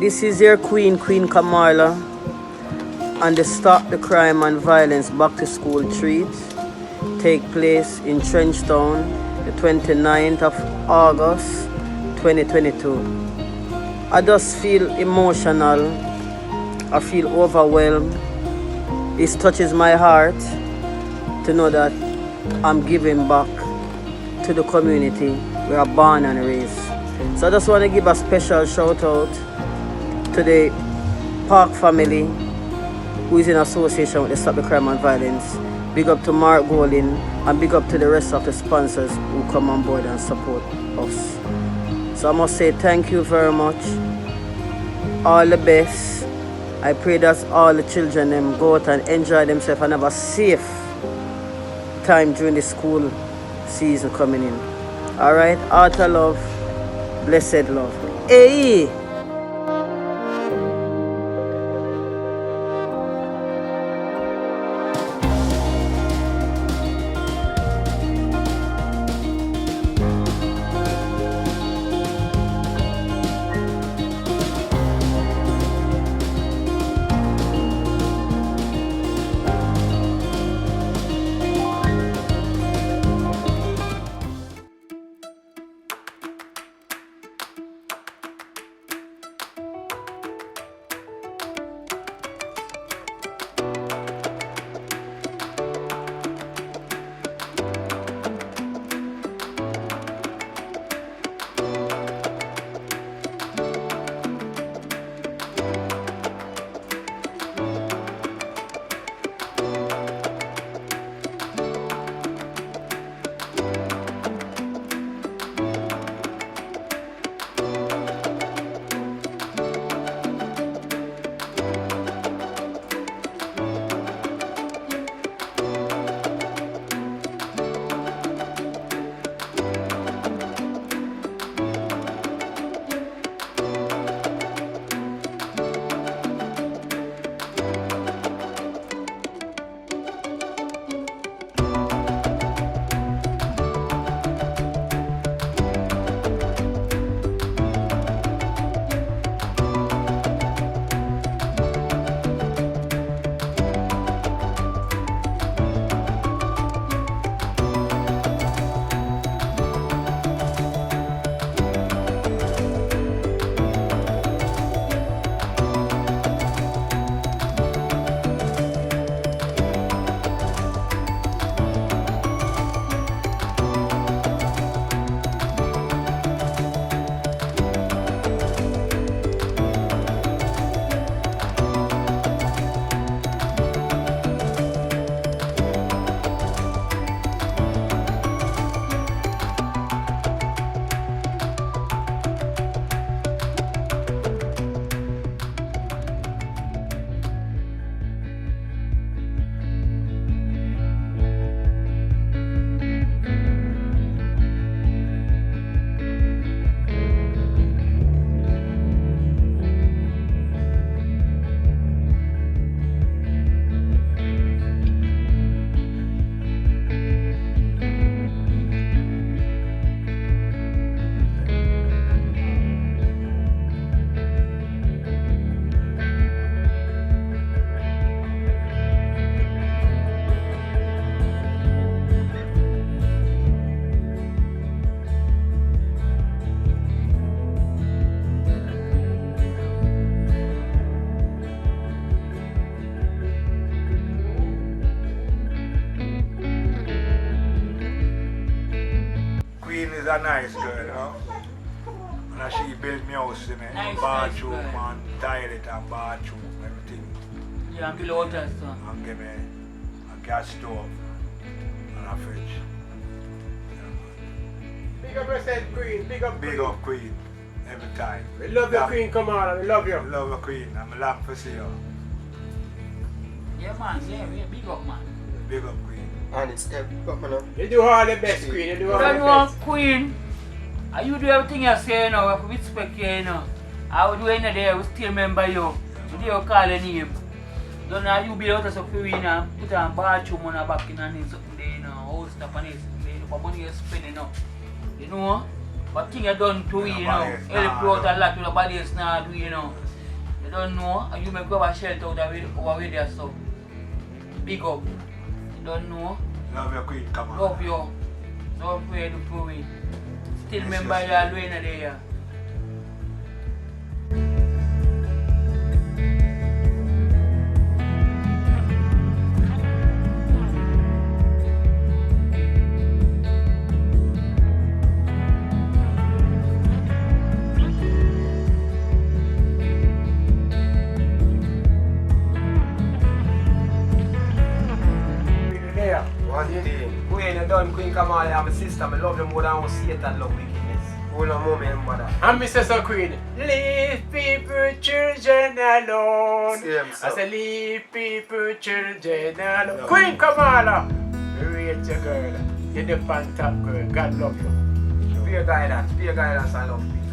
This is your Queen Kamala, and the Stop the Crime and Violence Back to School treat take place in Trenchtown the 29th of August 2022. I just feel emotional, I feel overwhelmed. It touches my heart to know that I'm giving back to the community where I'm born and raised. So I just want to give a special shout out to the Park family who is in association with the Stop the Crime and Violence. Big up to Mark Golin and big up to the rest of the sponsors who come on board and support us. So I must say thank you very much. All the best. I pray that all the children them go out and enjoy themselves and have a safe time during the school season coming in. Alright, heart of love, blessed love. Hey! Is a nice girl, you know. And she built me house, you know. Nice, bathroom nice and toilet and bathroom, everything. Yeah, and below that, son. And give me a gas stove and a fridge. Yeah. Big up yourself, Queen. Big up Big Queen. up Queen, every time. We love your Queen, come on, we love you. I love a Queen, I'm long to see you. Yeah, man, yeah, big up, man. Big up Queen. And it's You do all the best, Queen. You do all You the know, best. Queen, and you do everything you say, you know, we have to respect you, you know. I would do anything there, we still remember you. We do call your name. Don't know you be out of some food, you know, put on bathroom on a back in and something there, you know, all stuff on it, but money you spend, you know. You know, what thing you done to you, you know, help you out a lot with the body is not do, you know. don't know, and you may go and shelter out over there, so. Big up. You don't know. Love your queen, come on. Love you. So afraid to prove it. Still remember you are doing it there. One thing. Queen, you done Queen Kamala, I'm a sister. I love you more than I see it and love wickedness. Hold on a moment, mother. And my sister Queen. Leave people, children alone. Same, sir. I say leave people, children alone. No. Queen Kamala. You rate your girl. You're the fan top girl. God love you. Sure. Be your guidance, and love me.